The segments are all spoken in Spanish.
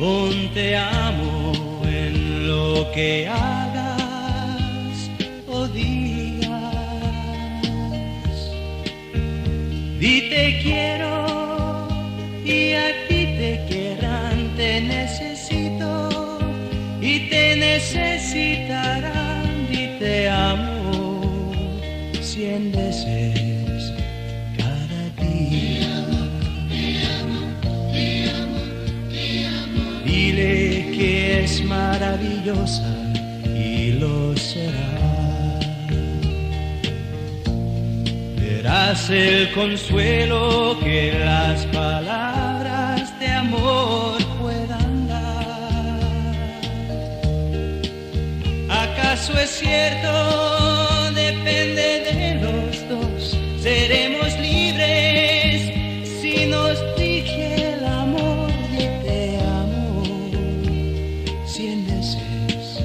Ponte amo en lo que hagas o digas. Di te quiero y a ti te querrán. Te necesito y te necesitarán. Di te amo 100 veces cada día. Dile que es maravillosa y lo será. Verás el consuelo que las palabras de amor puedan dar. ¿Acaso es cierto? Depende de los dos. Seremos libres si nos rige el amor. Y te amo 100 veces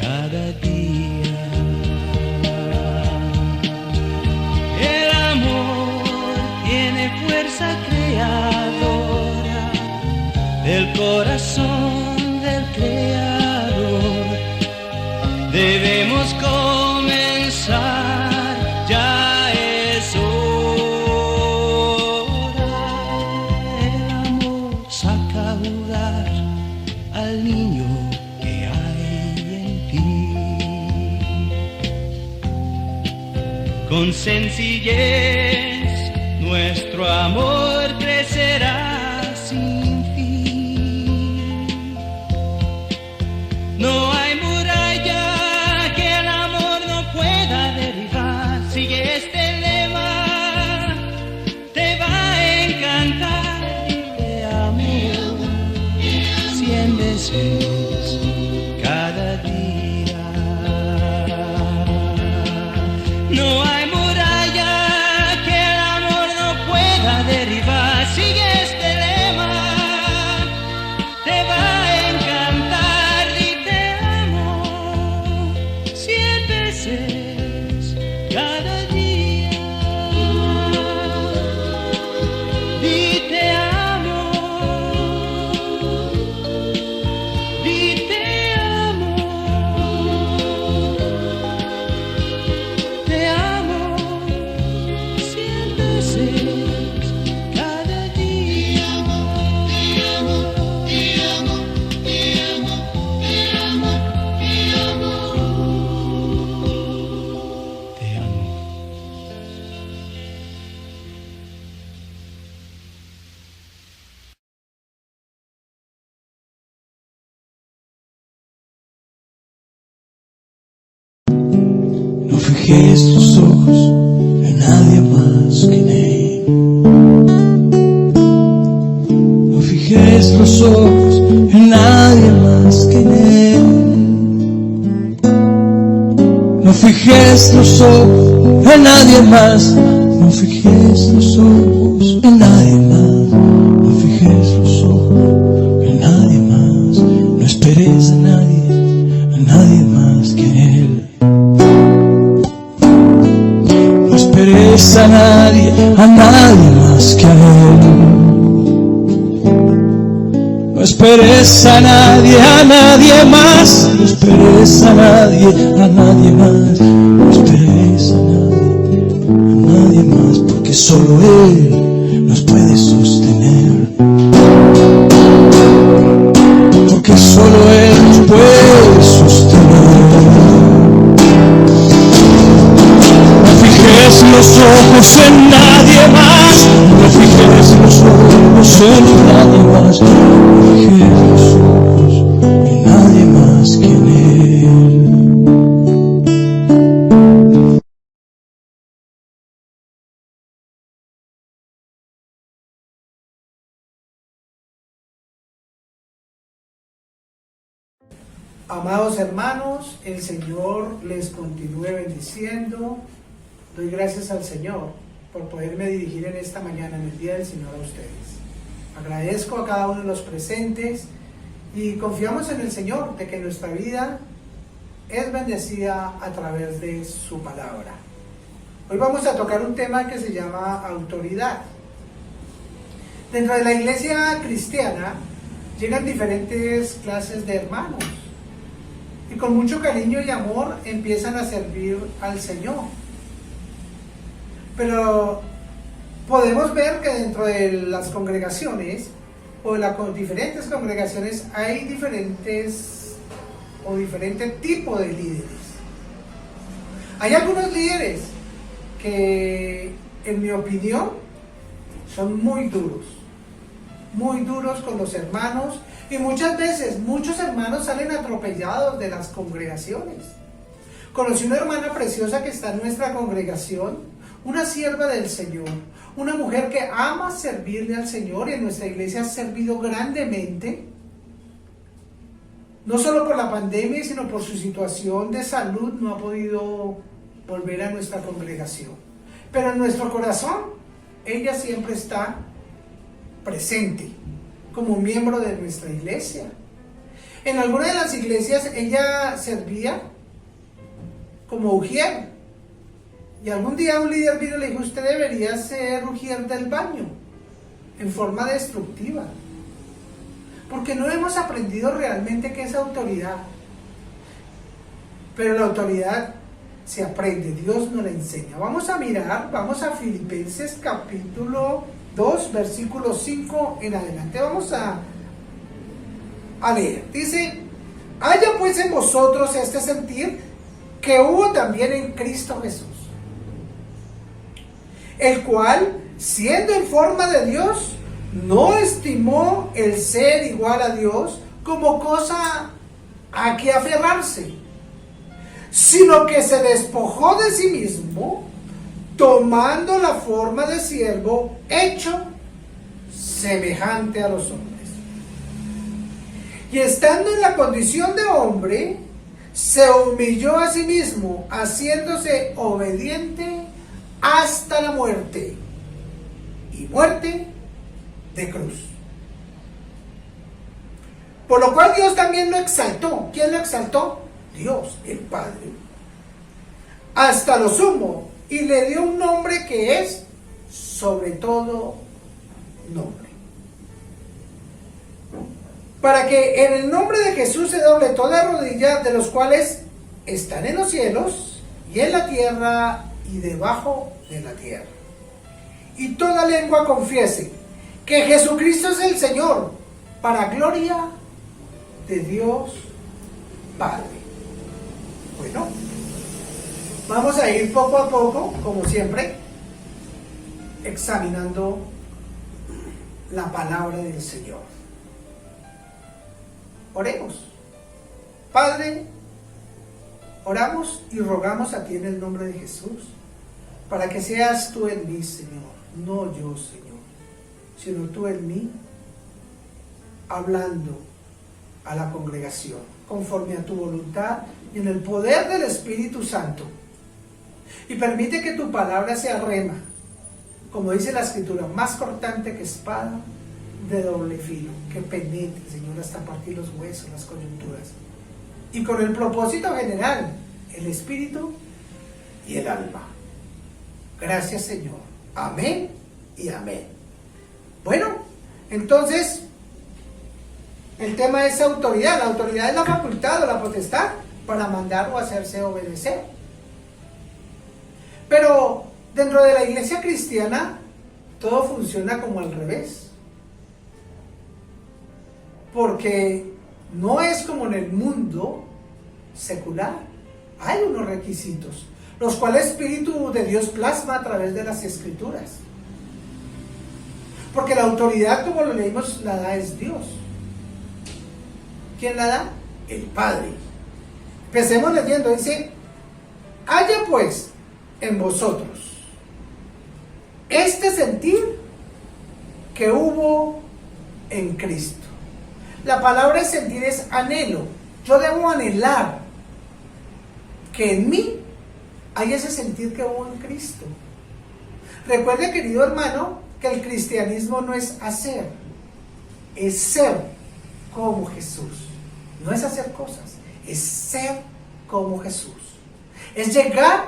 cada día. El amor tiene fuerza creadora del corazón del Creador. Debemos comenzar, ya es hora. El amor saca a jugar al niño que hay en ti. Con sencillez nuestro amor crecerá sin fin. No hay muralla que el amor no pueda derribar. Sigue este lema, te va a encantar. Y te amo 100 veces cada día. No hay muralla que el amor no pueda derribar. Sigue este lema, te va a encantar. Y te amo 100 veces cada día. Y te amo, y te amo, te amo 100 veces cada día. Te amo. No fijes tus ojos en nadie más que en Él. No fijes los ojos en nadie más que en Él. No fijes los ojos en nadie más. No fijes los ojos en nadie más. No fijes los ojos en nadie más. No esperes a nadie más que en Él. No esperes a nadie más que a Él. No esperes a nadie más. No esperes a nadie más. No esperes a nadie más, porque solo Él nos puede sostener. Porque solo Él nos puede sostener. No fijes los ojos en nadie más. No fijes los ojos en nadie más. No fijes los ojos en nadie más que en Él. Amados hermanos, el Señor les continúe bendiciendo. Doy gracias al Señor por poderme dirigir en esta mañana, en el Día del Señor, a ustedes. Agradezco a cada uno de los presentes y confiamos en el Señor de que nuestra vida es bendecida a través de su palabra. Hoy vamos a tocar un tema que se llama autoridad. Dentro de la iglesia cristiana llegan diferentes clases de hermanos y con mucho cariño y amor empiezan a servir al Señor. Pero podemos ver que dentro de las congregaciones o de las diferentes congregaciones hay diferentes tipos de líderes. Hay algunos líderes que, en mi opinión, son muy duros con los hermanos, y muchas veces muchos hermanos salen atropellados de las congregaciones. Conocí una hermana preciosa que está en nuestra congregación, una sierva del Señor, una mujer que ama servirle al Señor, y en nuestra iglesia ha servido grandemente, no solo por la pandemia, sino por su situación de salud. No ha podido volver a nuestra congregación, pero en nuestro corazón ella siempre está presente como miembro de nuestra iglesia. En alguna de las iglesias ella servía como ujier, y algún día un líder vino y le dijo: usted debería ser ujier del baño, en forma destructiva, porque no hemos aprendido realmente qué es autoridad. Pero la autoridad se aprende, Dios nos la enseña. Vamos a Filipenses capítulo 2, versículo 5 en adelante. Vamos a leer. Dice: haya pues en vosotros este sentir que hubo también en Cristo Jesús, el cual, siendo en forma de Dios, no estimó el ser igual a Dios como cosa a que aferrarse, sino que se despojó de sí mismo, tomando la forma de siervo, hecho semejante a los hombres. Y estando en la condición de hombre, se humilló a sí mismo, haciéndose obediente hasta la muerte, y muerte de cruz. Por lo cual Dios también lo exaltó. ¿Quién lo exaltó? Dios, el Padre, hasta lo sumo, y le dio un nombre que es sobre todo nombre, para que en el nombre de Jesús se doble toda rodilla de los cuales están en los cielos y en la tierra y debajo de la tierra, y toda lengua confiese que Jesucristo es el Señor, para gloria de Dios Padre. Bueno, vamos a ir poco a poco, como siempre, examinando la palabra del Señor. Oremos. Padre, oramos y rogamos a ti en el nombre de Jesús, para que seas tú en mí, Señor, no yo, Señor, sino tú en mí, hablando a la congregación, conforme a tu voluntad y en el poder del Espíritu Santo. Y permite que tu palabra sea rema, como dice la Escritura, más cortante que espada de doble filo, que penetre, Señor, hasta partir los huesos, las coyunturas, y con el propósito general, el espíritu y el alma. Gracias, Señor. Amén y amén. Bueno, entonces el tema es autoridad. La autoridad es la facultad o la potestad para mandar o hacerse obedecer. Pero dentro de la iglesia cristiana todo funciona como al revés, porque no es como en el mundo secular. Hay unos requisitos, los cuales el Espíritu de Dios plasma a través de las Escrituras, porque la autoridad, como lo leímos, la da es Dios. ¿Quién la da? El Padre. Empecemos leyendo. Dice: haya pues en vosotros este sentir que hubo en Cristo. La palabra sentir es anhelo. Yo debo anhelar que en mí hay ese sentir que hubo en Cristo. Recuerde, querido hermano, que el cristianismo no es hacer, es ser como Jesús. No es hacer cosas, es ser como Jesús. Es llegar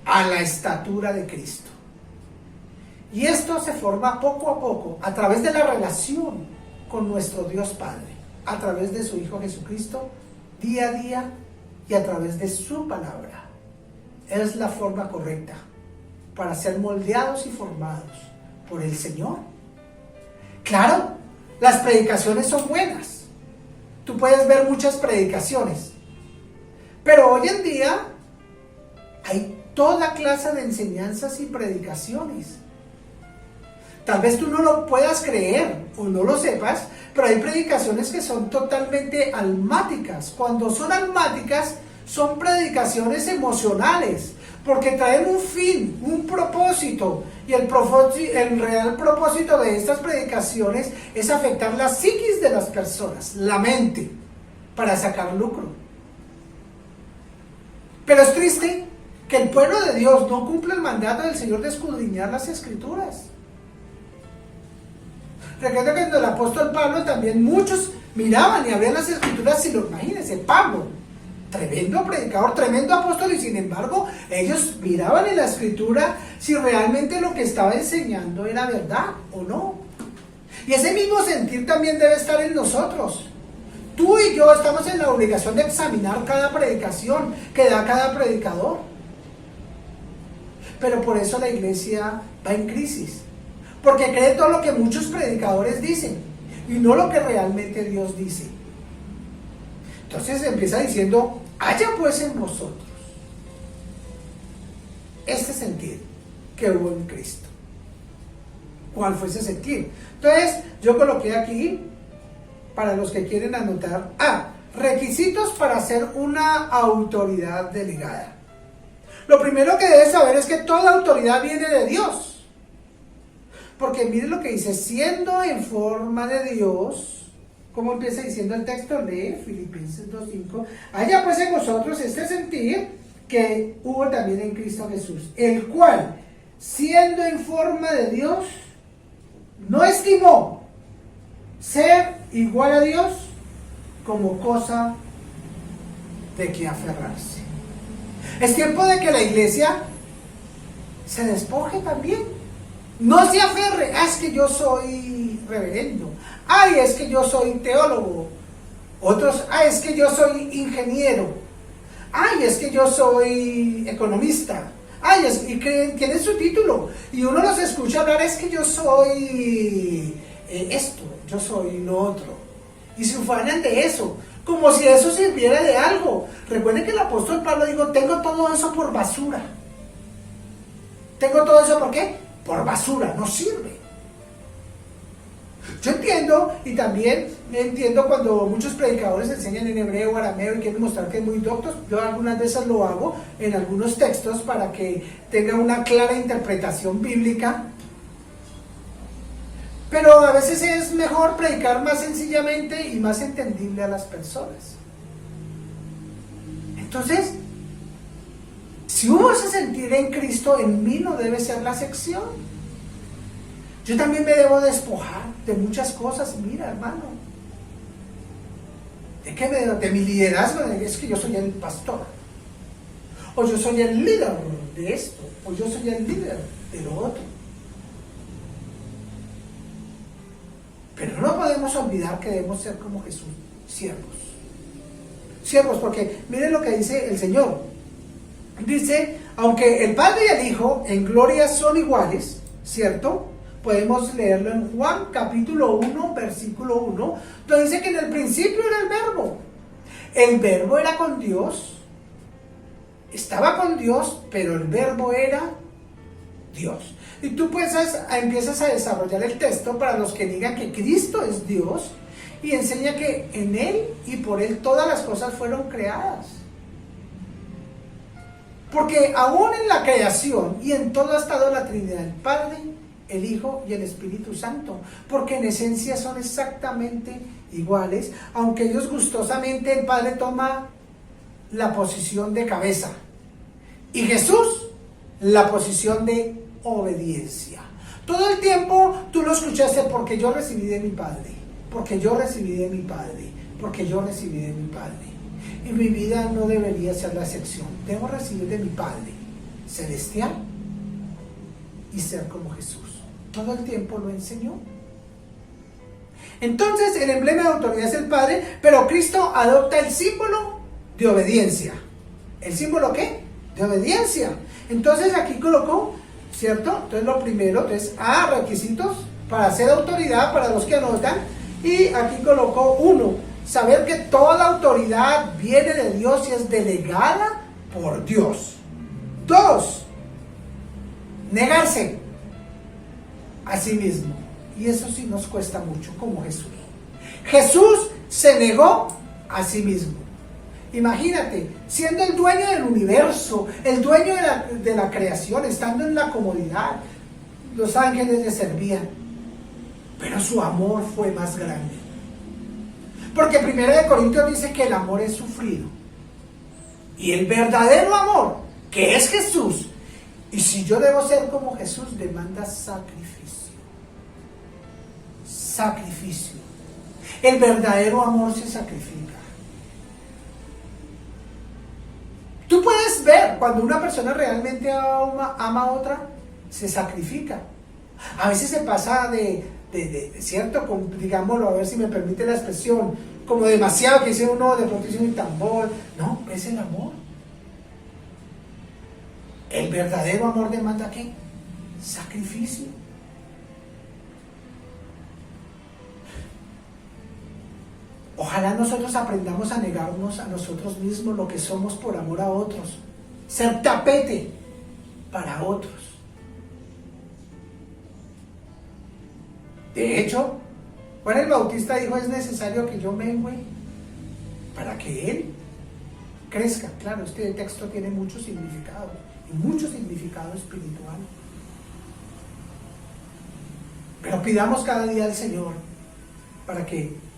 a la estatura de Cristo. Y esto se forma poco a poco a través de la relación con nuestro Dios Padre, a través de su Hijo Jesucristo, día a día y a través de su palabra. Es la forma correcta para ser moldeados y formados por el Señor. Claro, las predicaciones son buenas. Tú puedes ver muchas predicaciones, pero hoy en día hay toda clase de enseñanzas y predicaciones. Tal vez tú no lo puedas creer o no lo sepas, pero hay predicaciones que son totalmente almáticas. Cuando son almáticas, son predicaciones emocionales, porque traen un fin, un propósito, y el real propósito de estas predicaciones es afectar la psiquis de las personas, la mente, para sacar lucro. Pero es triste que el pueblo de Dios no cumple el mandato del Señor de escudriñar las Escrituras. Recuerda que cuando el apóstol Pablo también muchos miraban y abrían las Escrituras, y imagínense, Pablo, tremendo predicador, tremendo apóstol, y sin embargo ellos miraban en la Escritura si realmente lo que estaba enseñando era verdad o no. Y ese mismo sentir también debe estar en nosotros. Tú y yo estamos en la obligación de examinar cada predicación que da cada predicador. Pero por eso la iglesia va en crisis, porque cree todo lo que muchos predicadores dicen y no lo que realmente Dios dice. Entonces empieza diciendo: haya pues en vosotros este sentir que hubo en Cristo. ¿Cuál fue ese sentir? Entonces yo coloqué aquí, para los que quieren anotar, requisitos para ser una autoridad delegada. Lo primero que debes saber es que toda autoridad viene de Dios. Porque miren lo que dice: siendo en forma de Dios. ¿Cómo empieza diciendo el texto? Lee Filipenses 2:5. Haya pues en vosotros este sentir que hubo también en Cristo Jesús, el cual, siendo en forma de Dios, no estimó ser igual a Dios como cosa de que aferrarse. Es tiempo de que la iglesia se despoje también. No se aferre: es que yo soy reverendo, es que yo soy teólogo. Otros: es que yo soy ingeniero, es que yo soy economista, y tienen su título, y uno los escucha hablar: es que yo soy esto, yo soy lo otro, y se ufanan de eso, como si eso sirviera de algo. Recuerden que el apóstol Pablo dijo: tengo todo eso por basura. ¿Tengo todo eso por qué? Por basura, no sirve. Yo entiendo, y también entiendo cuando muchos predicadores enseñan en hebreo o arameo y quieren mostrar que es muy doctos. Yo algunas veces lo hago en algunos textos para que tenga una clara interpretación bíblica. Pero a veces es mejor predicar más sencillamente y más entendible a las personas. Entonces, si hubo ese sentir en Cristo, en mí no debe ser la excepción. Yo también me debo despojar de muchas cosas. Mira, hermano, ¿de qué de mi liderazgo? Es que yo soy el pastor, o yo soy el líder de esto, o yo soy el líder de lo otro. Pero no podemos olvidar que debemos ser como Jesús, siervos, porque miren lo que dice el Señor. Dice: aunque el Padre y el Hijo en gloria son iguales, ¿cierto? Podemos leerlo en Juan capítulo 1, versículo 1, donde dice que en el principio era el Verbo. El Verbo era con Dios, estaba con Dios, pero el Verbo era Dios. Y tú pues empiezas a desarrollar el texto para los que digan que Cristo es Dios, y enseña que en Él y por Él todas las cosas fueron creadas. Porque aún en la creación y en todo ha estado la Trinidad, el Padre, el Hijo y el Espíritu Santo, porque en esencia son exactamente iguales, aunque ellos gustosamente, el Padre toma la posición de cabeza y Jesús la posición de obediencia. Todo el tiempo tú lo escuchaste: porque yo recibí de mi Padre, porque yo recibí de mi Padre, porque yo recibí de mi Padre. Y mi vida no debería ser la excepción. Debo recibir de mi Padre celestial y ser como Jesús. Todo el tiempo lo enseñó. Entonces el emblema de autoridad es el Padre, pero Cristo adopta el símbolo de obediencia. ¿El símbolo qué? De obediencia. Entonces aquí colocó, ¿cierto? Entonces lo primero es requisitos para ser autoridad para los que anotan. Y aquí colocó 1, saber que toda autoridad viene de Dios y es delegada por Dios. 2, negarse a sí mismo. Y eso sí nos cuesta mucho, como Jesús. Jesús se negó a sí mismo. Imagínate, siendo el dueño del universo, el dueño de la creación, estando en la comodidad, los ángeles le servían, pero su amor fue más grande. Porque 1 Corintios dice que el amor es sufrido. Y el verdadero amor, que es Jesús, y si yo debo ser como Jesús, demanda sacrificio. Sacrificio. El verdadero amor se sacrifica. Tú puedes ver cuando una persona realmente ama a otra, se sacrifica. A veces se pasa de cierto, digámoslo, a ver si me permite la expresión, como demasiado, que dice uno, de pronto dice un tambor. No, es el amor. El verdadero amor demanda ¿qué? Sacrificio. Ojalá nosotros aprendamos a negarnos a nosotros mismos lo que somos por amor a otros. Ser tapete para otros. De hecho, Juan el Bautista dijo, es necesario que yo mengüe para que Él crezca. Claro, este texto tiene mucho significado, y mucho significado espiritual. Pero pidamos cada día al Señor para que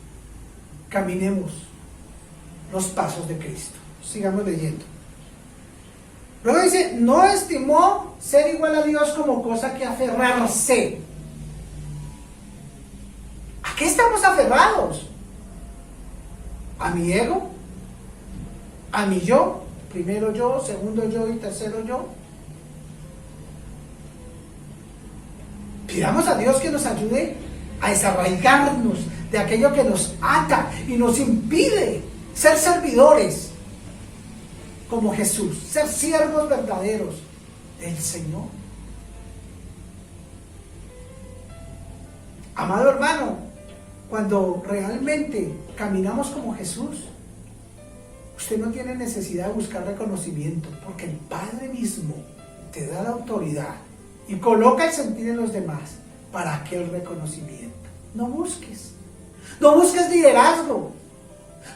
caminemos los pasos de Cristo. Sigamos leyendo. Luego dice, no estimó ser igual a Dios como cosa que aferrarse. ¿A qué estamos aferrados? ¿A mi ego? ¿A mi yo? Primero yo, segundo yo y tercero yo. Pidamos a Dios que nos ayude a desarraigarnos de aquello que nos ata y nos impide ser servidores como Jesús, ser siervos verdaderos del Señor. Amado hermano, cuando realmente caminamos como Jesús, usted no tiene necesidad de buscar reconocimiento, porque el Padre mismo te da la autoridad y coloca el sentir en los demás para aquel reconocimiento. No busques liderazgo,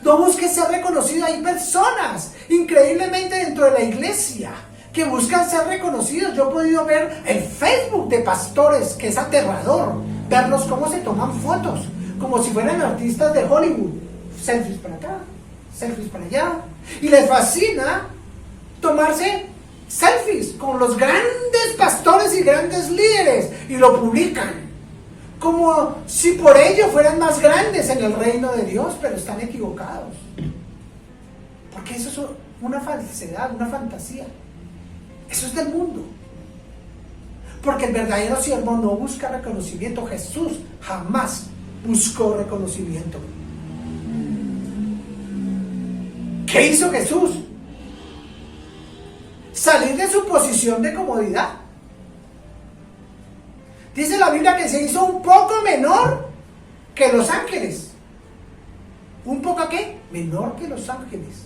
no busques ser reconocido. Hay personas increíblemente dentro de la iglesia que buscan ser reconocidos. Yo he podido ver el Facebook de pastores, que es aterrador verlos cómo se toman fotos como si fueran artistas de Hollywood, selfies para acá, selfies para allá, y les fascina tomarse selfies con los grandes pastores y grandes líderes y lo publican como si por ello fueran más grandes en el reino de Dios, pero están equivocados, porque eso es una falsedad, una fantasía. Eso es del mundo, porque el verdadero siervo no busca reconocimiento. Jesús jamás buscó reconocimiento. ¿Qué hizo Jesús? Salir de su posición de comodidad. Dice la Biblia que se hizo un poco menor que los ángeles. ¿Un poco qué? Menor que los ángeles.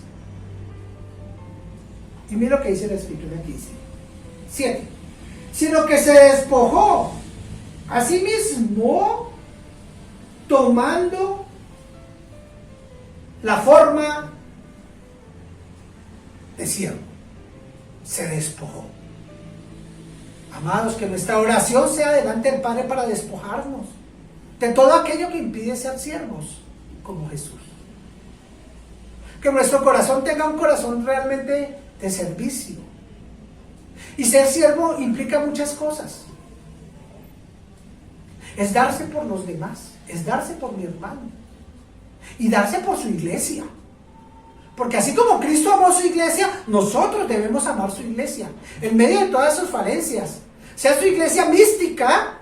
Y mira lo que dice la escritura aquí. 7. Sino que se despojó a sí mismo, tomando la forma de siervo. Se despojó. Amados, que nuestra oración sea delante del Padre para despojarnos de todo aquello que impide ser siervos como Jesús. Que nuestro corazón tenga un corazón realmente de servicio. Y ser siervo implica muchas cosas. Es darse por los demás, es darse por mi hermano y darse por su iglesia. Porque así como Cristo amó su iglesia, nosotros debemos amar su iglesia en medio de todas sus falencias. Sea su iglesia mística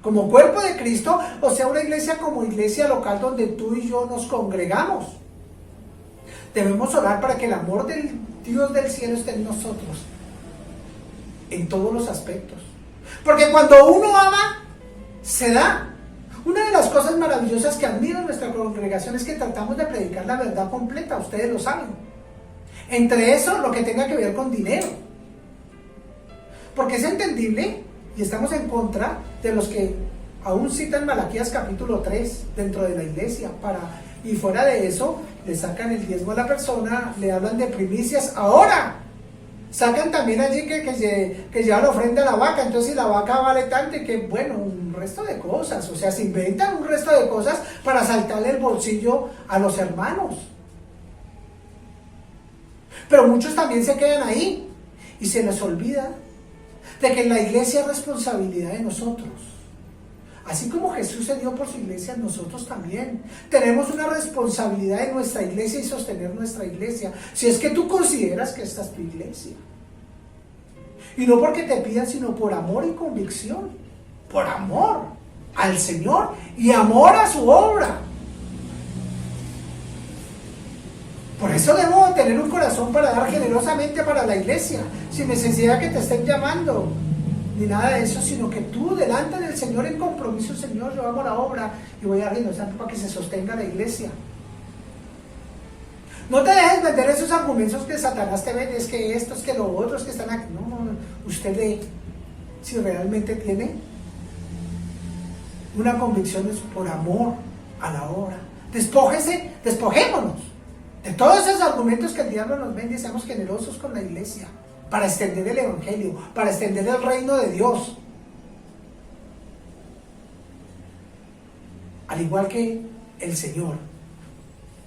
como cuerpo de Cristo, o sea, una iglesia como iglesia local donde tú y yo nos congregamos. Debemos orar para que el amor del Dios del cielo esté en nosotros, en todos los aspectos. Porque cuando uno ama, se da. Una de las cosas maravillosas que admiro en nuestra congregación es que tratamos de predicar la verdad completa, ustedes lo saben. Entre eso, lo que tenga que ver con dinero. Porque es entendible, y estamos en contra de los que aún citan Malaquías capítulo 3 dentro de la iglesia, y fuera de eso, le sacan el diezmo a la persona, le hablan de primicias. Ahora, sacan también allí que lleva la ofrenda a la vaca, entonces si la vaca vale tanto, y que bueno, un resto de cosas, o sea, se inventan un resto de cosas para saltarle el bolsillo a los hermanos. Pero muchos también se quedan ahí, y se les olvida de que en la iglesia es responsabilidad de nosotros. Así como Jesús se dio por su iglesia, nosotros también tenemos una responsabilidad en nuestra iglesia y sostener nuestra iglesia, si es que tú consideras que esta es tu iglesia. Y no porque te pidan, sino por amor y convicción, por amor al Señor y amor a su obra. Por eso debo tener un corazón para dar generosamente para la iglesia, sin necesidad que te estén llamando, ni nada de eso, sino que tú delante del Señor en compromiso, Señor, yo amo la obra y voy a dar generosamente para que se sostenga la iglesia. No te dejes vender esos argumentos que Satanás te vende, es que estos, que los otros que están aquí. No, usted ve si realmente tiene una convicción por amor a la obra. Despojémonos de todos esos argumentos que el diablo nos vende y seamos generosos con la iglesia, para extender el evangelio, para extender el reino de Dios. Al igual que el Señor,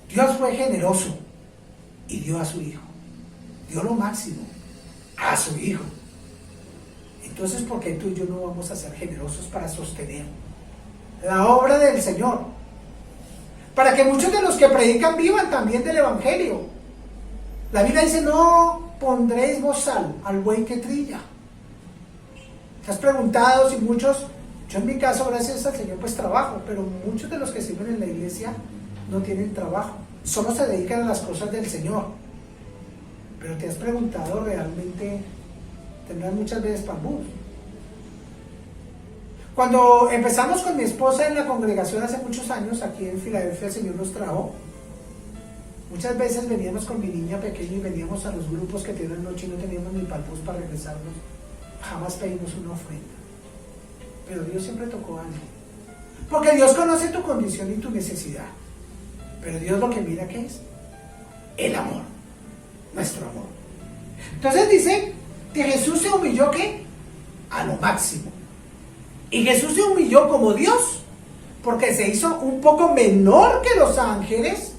Dios fue generoso y dio a su Hijo. Dio lo máximo a su Hijo. Entonces, ¿por qué tú y yo no vamos a ser generosos para sostener la obra del Señor? Para que muchos de los que predican vivan también del evangelio. La Biblia dice, no pondréis bozal al buey que trilla. Te has preguntado si muchos, yo en mi caso, gracias al Señor, pues trabajo, pero muchos de los que sirven en la iglesia no tienen trabajo, solo se dedican a las cosas del Señor. Pero te has preguntado, realmente tendrán muchas veces pambús. Cuando empezamos con mi esposa en la congregación hace muchos años, aquí en Filadelfia, el Señor nos trajo. Muchas veces veníamos con mi niña pequeña y veníamos a los grupos que tienen noche y no teníamos ni palpos para regresarnos. Jamás pedimos una ofrenda. Pero Dios siempre tocó algo. Porque Dios conoce tu condición y tu necesidad. Pero Dios lo que mira, ¿qué es? El amor. Nuestro amor. Entonces dice que Jesús se humilló, ¿qué? A lo máximo. Y Jesús se humilló como Dios, porque se hizo un poco menor que los ángeles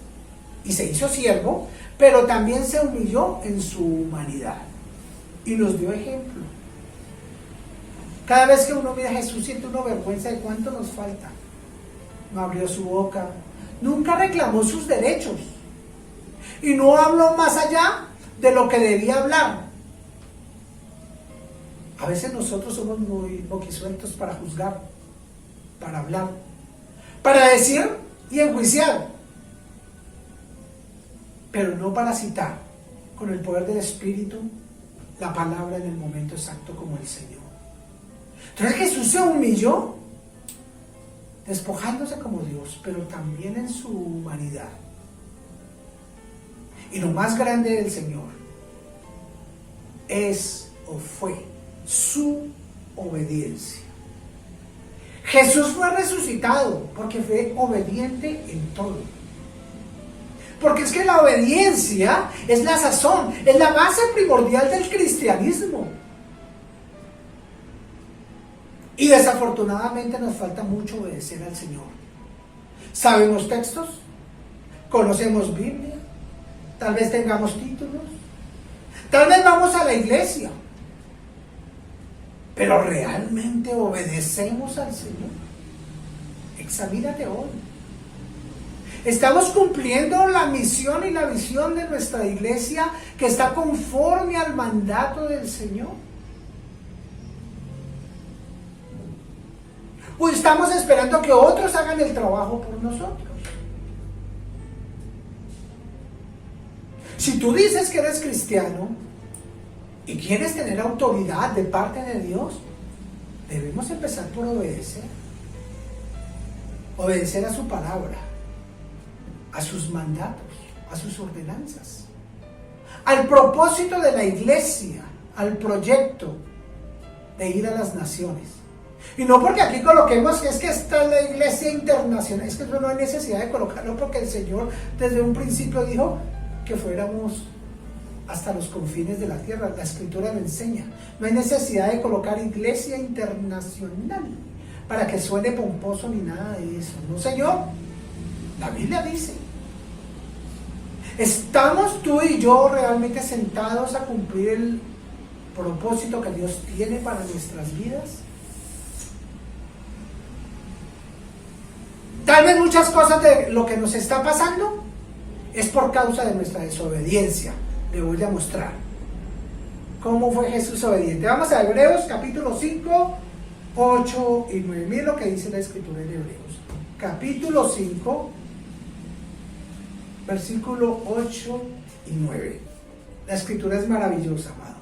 y se hizo siervo, pero también se humilló en su humanidad y nos dio ejemplo. Cada vez que uno mira a Jesús siente una vergüenza de cuánto nos falta. No abrió su boca, nunca reclamó sus derechos y no habló más allá de lo que debía hablar. A veces nosotros somos muy boquisueltos para juzgar, para hablar, para decir y enjuiciar, pero no para citar con el poder del Espíritu la palabra en el momento exacto como el Señor. Entonces Jesús se humilló, despojándose como Dios, pero también en su humanidad. Y lo más grande del Señor es o fue su obediencia. Jesús fue resucitado porque fue obediente en todo. Porque es que la obediencia es la sazón, es la base primordial del cristianismo. Y desafortunadamente nos falta mucho obedecer al Señor. ¿Sabemos textos? ¿Conocemos Biblia? Tal vez tengamos títulos. Tal vez vamos a la iglesia. Pero ¿realmente obedecemos al Señor? Examínate hoy. ¿Estamos cumpliendo la misión y la visión de nuestra iglesia que está conforme al mandato del Señor? ¿O estamos esperando que otros hagan el trabajo por nosotros? Si tú dices que eres cristiano y quieres tener autoridad de parte de Dios, debemos empezar por obedecer. Obedecer a su palabra, a sus mandatos, a sus ordenanzas, al propósito de la iglesia, al proyecto de ir a las naciones. Y no porque aquí coloquemos que es que está la iglesia internacional, es que no hay necesidad de colocarlo, porque el Señor desde un principio dijo que fuéramos hasta los confines de la tierra. La Escritura lo enseña. No hay necesidad de colocar iglesia internacional para que suene pomposo ni nada de eso. No, Señor. La Biblia dice: ¿estamos tú y yo realmente sentados a cumplir el propósito que Dios tiene para nuestras vidas? Tal vez muchas cosas de lo que nos está pasando es por causa de nuestra desobediencia. Le voy a mostrar cómo fue Jesús obediente. Vamos a Hebreos capítulo 5, 8 y 9. Miren lo que dice la Escritura en Hebreos. Capítulo 5, versículo 8 y 9. La Escritura es maravillosa, amados.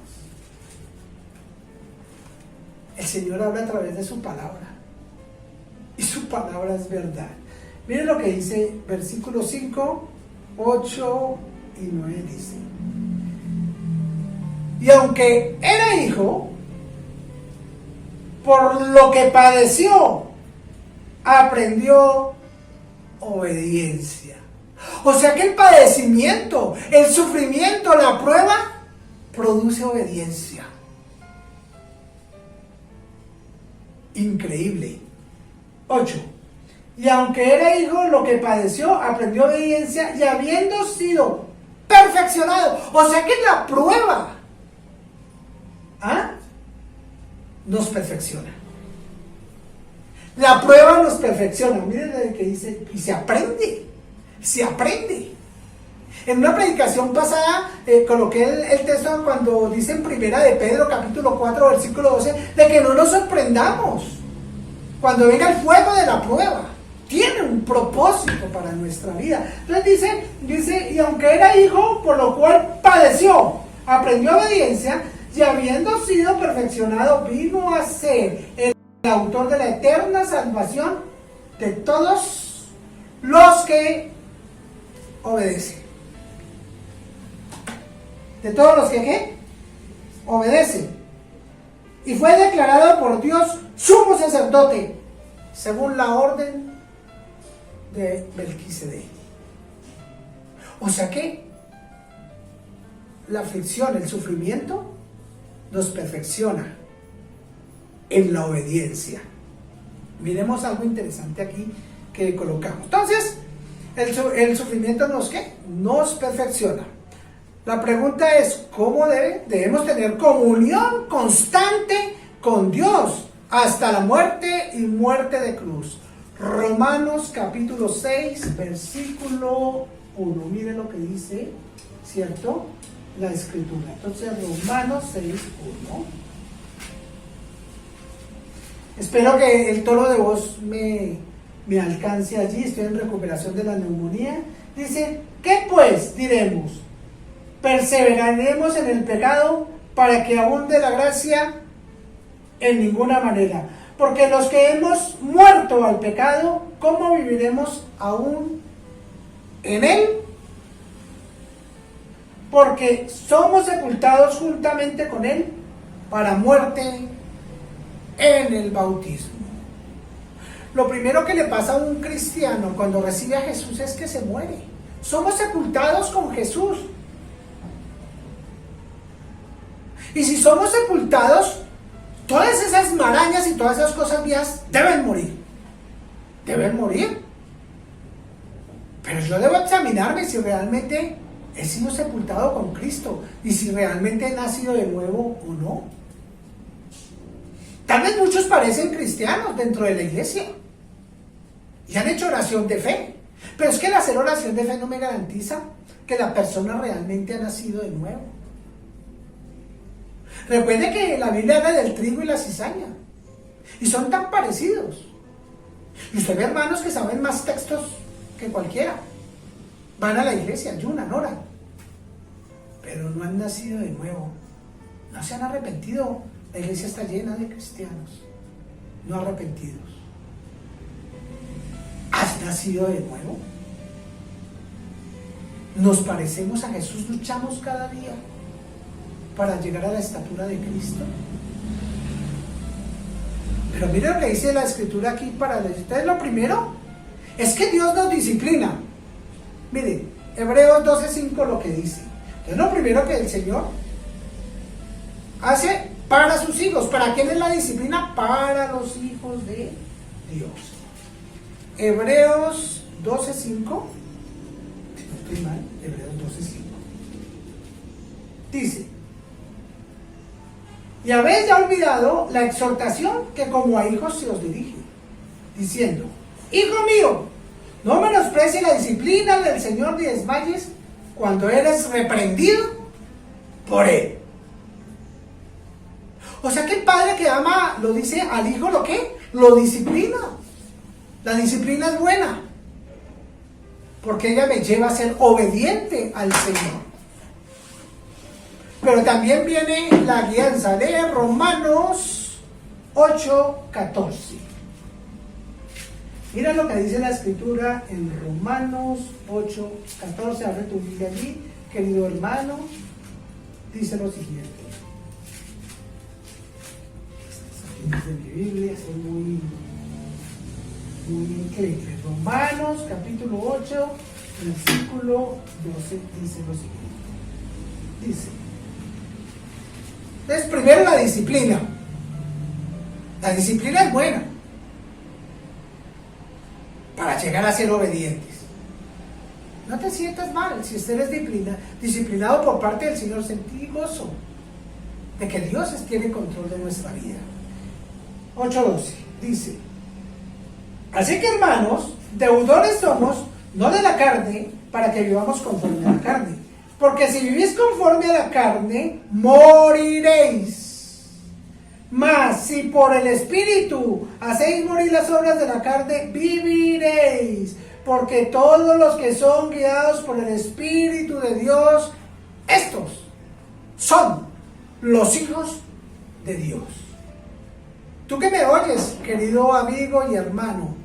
El Señor habla a través de su palabra. Y su palabra es verdad. Miren lo que dice versículo 5, 8 y 9 dice: y aunque era hijo, por lo que padeció, aprendió obediencia. O sea que el padecimiento, el sufrimiento, la prueba, produce obediencia. Increíble. 8. Y aunque era hijo, lo que padeció, aprendió obediencia, y habiendo sido perfeccionado. O sea que la prueba nos perfecciona. La prueba nos perfecciona. Miren lo que dice, y se aprende. Se aprende. En una predicación pasada coloqué el texto cuando dice en Primera de Pedro capítulo 4 versículo 12 de que no nos sorprendamos cuando venga el fuego de la prueba. Tiene un propósito para nuestra vida. Entonces dice, y aunque era hijo, por lo cual padeció, aprendió obediencia, y habiendo sido perfeccionado, vino a ser el autor de la eterna salvación de todos los que obedecen. De todos los que ¿qué? Obedecen. Y fue declarado por Dios sumo sacerdote, según la orden de Melquisedec. O sea que la aflicción, el sufrimiento, nos perfecciona en la obediencia. Miremos algo interesante aquí que colocamos. Entonces, el sufrimiento nos ¿qué? Nos perfecciona. La pregunta es, ¿cómo debemos tener comunión constante con Dios hasta la muerte y muerte de cruz? Romanos capítulo 6, versículo 1. Miren lo que dice, ¿cierto? La Escritura. Entonces, Romanos 6, 1. Espero que el tono de voz me alcance allí. Estoy en recuperación de la neumonía. Dice, ¿qué pues diremos? ¿Perseveraremos en el pecado para que abunde la gracia? En ninguna manera. Porque los que hemos muerto al pecado, ¿cómo viviremos aún en él? Porque somos sepultados juntamente con él para muerte en el bautismo. Lo primero que le pasa a un cristiano cuando recibe a Jesús es que se muere. Somos sepultados con Jesús. Y si somos sepultados, todas esas marañas y todas esas cosas viejas deben morir. Deben morir. Pero yo debo examinarme si realmente he sido sepultado con Cristo y si realmente he nacido de nuevo o no. Tal vez muchos parecen cristianos dentro de la iglesia y han hecho oración de fe, pero es que el hacer oración de fe no me garantiza que la persona realmente ha nacido de nuevo. Recuerde que la Biblia habla del trigo y la cizaña y son tan parecidos. Y usted ve hermanos que saben más textos que cualquiera. Van a la iglesia, ayunan, oran, pero no han nacido de nuevo. No se han arrepentido. La iglesia está llena de cristianos no arrepentidos. ¿Has nacido de nuevo? ¿Nos parecemos a Jesús? ¿Luchamos cada día para llegar a la estatura de Cristo? Pero miren lo que dice la Escritura aquí para ustedes. Lo primero es que Dios nos disciplina. Miren, Hebreos 12:5 lo que dice. Entonces lo primero que el Señor hace para sus hijos. ¿Para quién es la disciplina? Para los hijos de Dios. Hebreos 12:5. Si no estoy mal, Hebreos 12:5. Dice: y habéis ya olvidado la exhortación que como a hijos se os dirige, diciendo: hijo mío, no menosprecies la disciplina del Señor ni desmayes cuando eres reprendido por Él. O sea que el padre que ama, lo dice al hijo, ¿lo qué? Lo disciplina. La disciplina es buena, porque ella me lleva a ser obediente al Señor. Pero también viene la guianza de Romanos 8:14. Mira lo que dice la Escritura en Romanos 8:14. Abre tu Biblia allí, querido hermano. Dice lo siguiente. Esta es mi Biblia, es muy increíble. Romanos capítulo 8, versículo 12, dice lo siguiente. Dice: entonces, primero la disciplina. La disciplina es buena para llegar a ser obedientes. No te sientas mal si usted es disciplinado por parte del Señor. Sentí gozo de que Dios tiene control de nuestra vida. 8:12 dice: así que, hermanos, deudores somos, no de la carne, para que vivamos conforme a la carne. Porque si vivís conforme a la carne, moriréis. Mas si por el Espíritu hacéis morir las obras de la carne, viviréis. Porque todos los que son guiados por el Espíritu de Dios, estos son los hijos de Dios. Tú que me oyes, querido amigo y hermano,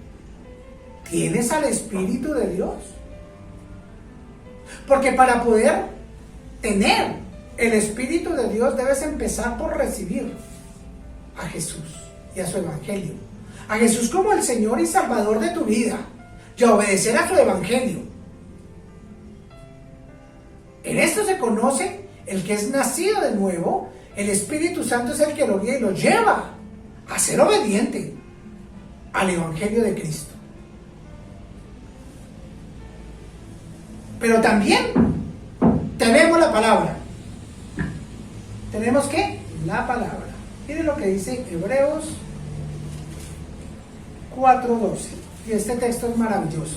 ¿tienes al Espíritu de Dios? Porque para poder tener el Espíritu de Dios debes empezar por recibir a Jesús y a su Evangelio. A Jesús como el Señor y Salvador de tu vida y a obedecer a su Evangelio. En esto se conoce el que es nacido de nuevo. El Espíritu Santo es el que lo guía y lo lleva a ser obediente al Evangelio de Cristo. Pero también tenemos la palabra. ¿Tenemos qué? La palabra. Miren lo que dice Hebreos 4:12. Y este texto es maravilloso.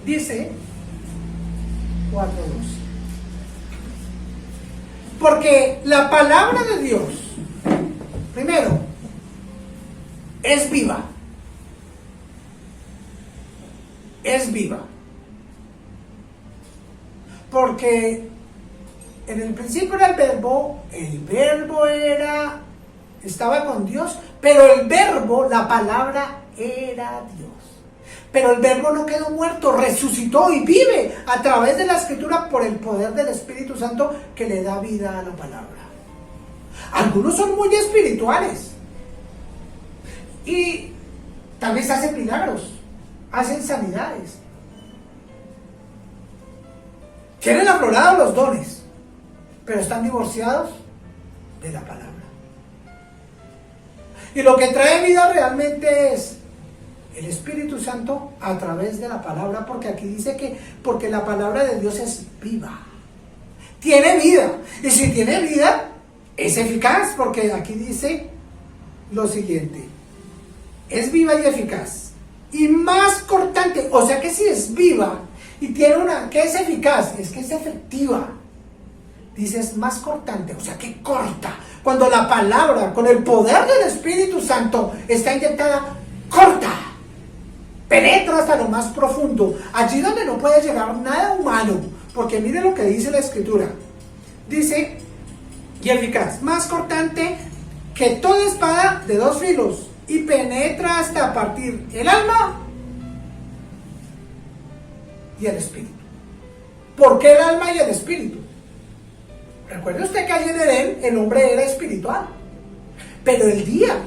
Dice 4:12. Porque la palabra de Dios, primero, es viva. Es viva. Porque en el principio era el verbo estaba con Dios, pero el verbo, la palabra, era Dios. Pero el verbo no quedó muerto, resucitó y vive a través de la Escritura por el poder del Espíritu Santo que le da vida a la palabra. Algunos son muy espirituales y también hacen milagros, hacen sanidades. Tienen aflorados los dones, pero están divorciados de la palabra. Y lo que trae vida realmente es el Espíritu Santo a través de la palabra, porque aquí dice que porque la palabra de Dios es viva, tiene vida, y si tiene vida es eficaz, porque aquí dice lo siguiente: es viva y eficaz y más cortante. O sea que si es viva y tiene que es eficaz, es que es efectiva. Dice es más cortante, o sea que corta. Cuando la palabra con el poder del Espíritu Santo está inyectada, corta penetra hasta lo más profundo, allí donde no puede llegar nada humano, porque mire lo que dice la Escritura. Dice, y eficaz, más cortante que toda espada de dos filos, y penetra hasta partir el alma y el espíritu. ¿Por qué el alma y el espíritu? Recuerde usted que allí en Edén el hombre era espiritual, pero el día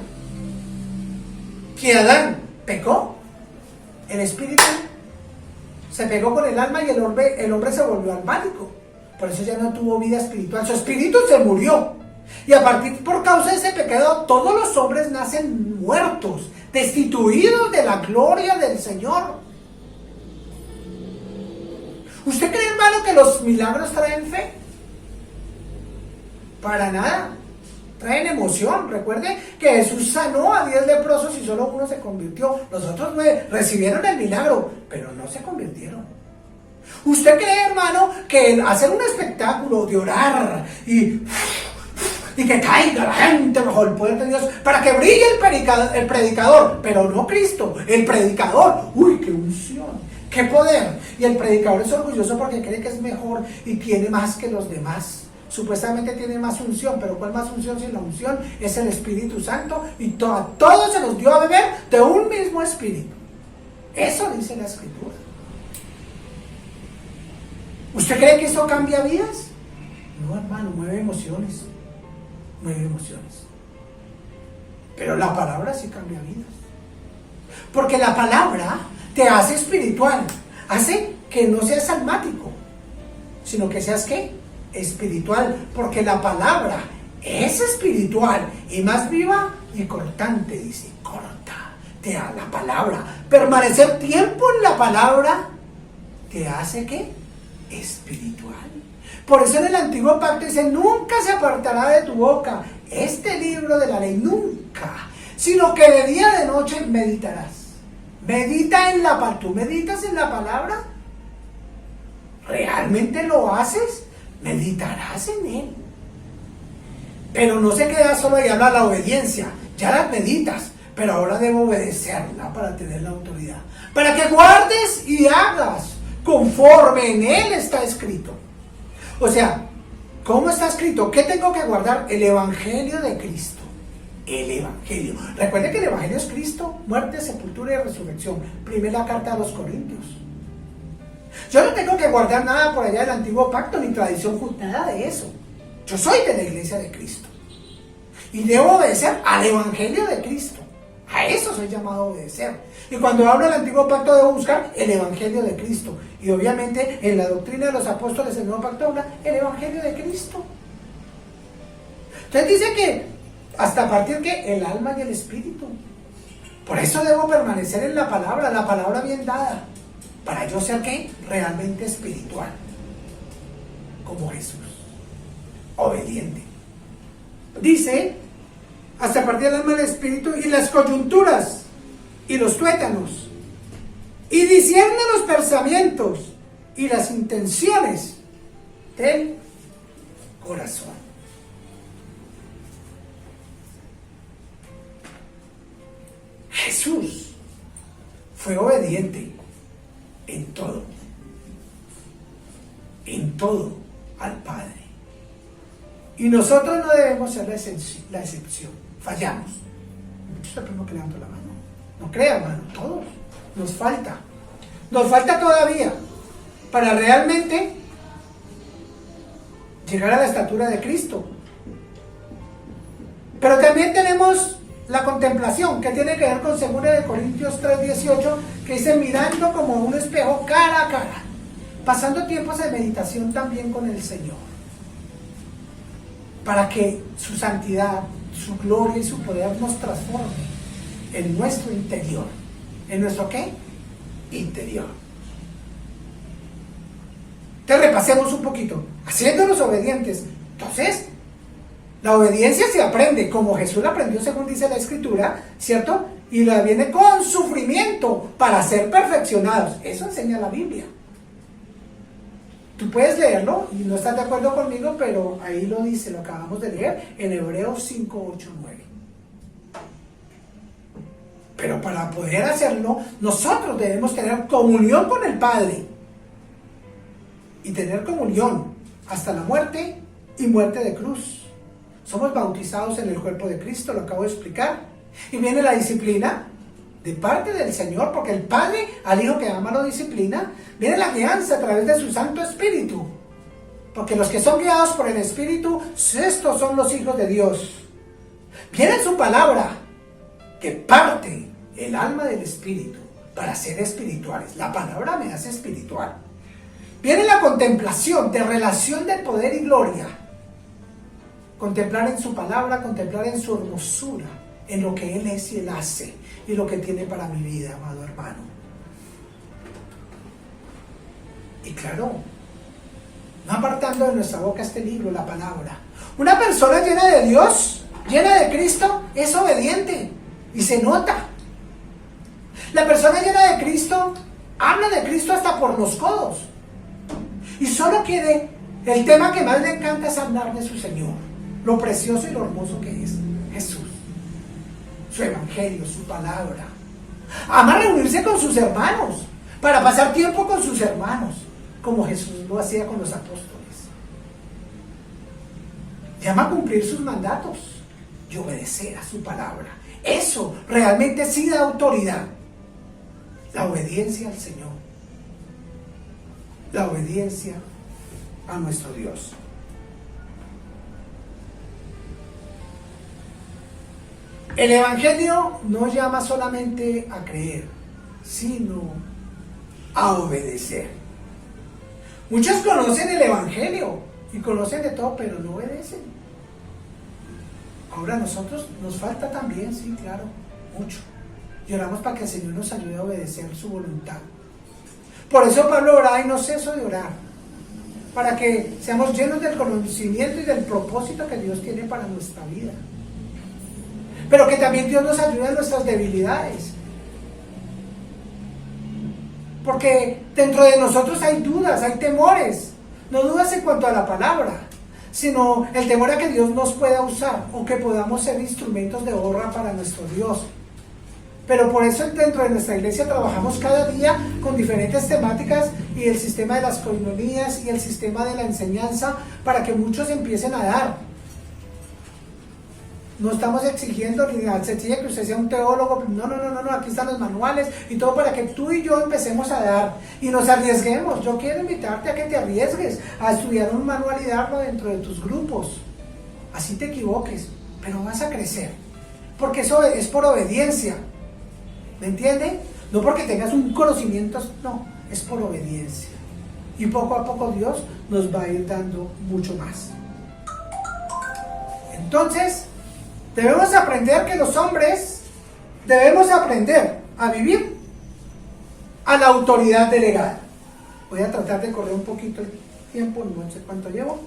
que Adán pecó, el espíritu se pegó con el alma y el hombre se volvió almático. Por eso ya no tuvo vida espiritual, su espíritu se murió. Y a partir, por causa de ese pecado, todos los hombres nacen muertos, destituidos de la gloria del Señor. ¿Usted cree, hermano, que los milagros traen fe? Para nada. Traen emoción. Recuerde que Jesús sanó a 10 leprosos y solo uno se convirtió. Los otros 9 recibieron el milagro, pero no se convirtieron. ¿Usted cree, hermano, que hacer un espectáculo de orar y que caiga la gente bajo el poder de Dios para que brille el predicador, pero no Cristo, el predicador? ¡Uy, qué unción! ¡Qué poder! Y el predicador es orgulloso porque cree que es mejor y tiene más que los demás. Supuestamente tiene más unción, pero ¿cuál más unción si la unción es el Espíritu Santo? Y a todos se nos dio a beber de un mismo Espíritu. Eso dice la Escritura. ¿Usted cree que esto cambia vidas? No, hermano, mueve emociones. Mueve emociones. Pero la palabra sí cambia vidas. Porque la palabra te hace espiritual. Hace que no seas almático, sino que seas, ¿qué? Espiritual. Porque la palabra es espiritual y más viva y cortante, dice. Corta. Te da la palabra. Permanecer tiempo en la palabra te hace, ¿qué? Espiritual. Por eso en el Antiguo Pacto dice, nunca se apartará de tu boca este libro de la ley, nunca, sino que de día y de noche meditarás. Medita en la palabra. ¿Tú meditas en la palabra? ¿Realmente lo haces? Meditarás en él. Pero no se queda solo ahí, habla la obediencia. Ya la meditas, pero ahora debo obedecerla para tener la autoridad. Para que guardes y hagas conforme en él está escrito. O sea, ¿cómo está escrito? ¿Qué tengo que guardar? El Evangelio de Cristo. El Evangelio. Recuerde que el Evangelio es Cristo, muerte, sepultura y resurrección. Primera carta a los Corintios. Yo no tengo que guardar nada por allá del Antiguo Pacto, ni tradición judía, nada de eso. Yo soy de la iglesia de Cristo. Y debo obedecer al Evangelio de Cristo. A eso soy llamado a obedecer. Y cuando hablo del Antiguo Pacto debo buscar el Evangelio de Cristo. Y obviamente en la doctrina de los apóstoles del Nuevo Pacto habla el Evangelio de Cristo. Entonces dice que hasta a partir que el alma y el espíritu. Por eso debo permanecer en la palabra bien dada. Para yo ser, ¿qué? Realmente espiritual. Como Jesús. Obediente. Dice, hasta partir del alma del espíritu y las coyunturas y los tuétanos, y discierne los pensamientos y las intenciones del corazón. Jesús fue obediente en todo al Padre. Y nosotros no debemos ser la excepción. Fallamos. Muchos de pronto que levanto la mano. No crea, hermano, todos. Nos falta. Nos falta todavía para realmente llegar a la estatura de Cristo. Pero también tenemos la contemplación, que tiene que ver con 2 Corintios 3:18, que dice mirando como un espejo cara a cara, pasando tiempos de meditación también con el Señor, para que su santidad, su gloria y su poder nos transforme en nuestro interior. ¿En nuestro qué? Interior. Entonces repasemos un poquito, haciéndonos obedientes. Entonces, la obediencia se aprende, como Jesús la aprendió según dice la Escritura, ¿cierto? Y la viene con sufrimiento para ser perfeccionados. Eso enseña la Biblia. Tú puedes leerlo y no estás de acuerdo conmigo, pero ahí lo dice, lo acabamos de leer en Hebreos 5, 8, 9. Pero para poder hacerlo, nosotros debemos tener comunión con el Padre. Y tener comunión hasta la muerte y muerte de cruz. Somos bautizados en el cuerpo de Cristo, lo acabo de explicar. Y viene la disciplina de parte del Señor, porque el Padre al Hijo que ama lo disciplina. Viene la guianza a través de su Santo Espíritu. Porque los que son guiados por el Espíritu, estos son los hijos de Dios. Viene su palabra, que parte el alma del Espíritu para ser espirituales. La palabra me hace espiritual. Viene la contemplación de relación del poder y gloria. Contemplar en su palabra, contemplar en su hermosura, en lo que Él es y Él hace, y lo que tiene para mi vida, amado hermano. Y claro, no apartando de nuestra boca este libro, la palabra. Una persona llena de Dios, llena de Cristo, es obediente, y se nota. La persona llena de Cristo, habla de Cristo hasta por los codos. Y solo quiere, el tema que más le encanta es hablar de su Señor, lo precioso y lo hermoso que es Jesús, su evangelio, su palabra. Ama reunirse con sus hermanos, para pasar tiempo con sus hermanos, como Jesús lo hacía con los apóstoles. Llama a cumplir sus mandatos y obedecer a su palabra. Eso realmente sí da autoridad. La obediencia al Señor. La obediencia a nuestro Dios. El Evangelio no llama solamente a creer, sino a obedecer. Muchos conocen el Evangelio y conocen de todo, pero no obedecen. Ahora nosotros nos falta también, sí, claro, mucho. Y oramos para que el Señor nos ayude a obedecer su voluntad. Por eso Pablo oraba y no ceso de orar, para que seamos llenos del conocimiento y del propósito que Dios tiene para nuestra vida. Pero que también Dios nos ayude en nuestras debilidades. Porque dentro de nosotros hay dudas, hay temores. No dudas en cuanto a la palabra, sino el temor a que Dios nos pueda usar o que podamos ser instrumentos de honra para nuestro Dios. Pero por eso dentro de nuestra iglesia trabajamos cada día con diferentes temáticas y el sistema de las coinonías y el sistema de la enseñanza para que muchos empiecen a dar. No estamos exigiendo ni al sencillo que usted sea un teólogo, no, aquí están los manuales y todo para que tú y yo empecemos a dar y nos arriesguemos. Yo quiero invitarte a que te arriesgues a estudiar un manual y darlo dentro de tus grupos. Así te equivoques, pero vas a crecer, porque eso es por obediencia. ¿Me entienden? No porque tengas un conocimiento, no, es por obediencia. Y poco a poco Dios nos va a ir dando mucho más. Entonces, debemos aprender que los hombres debemos aprender a vivir a la autoridad delegada. Voy a tratar de correr un poquito el tiempo, no sé cuánto llevo.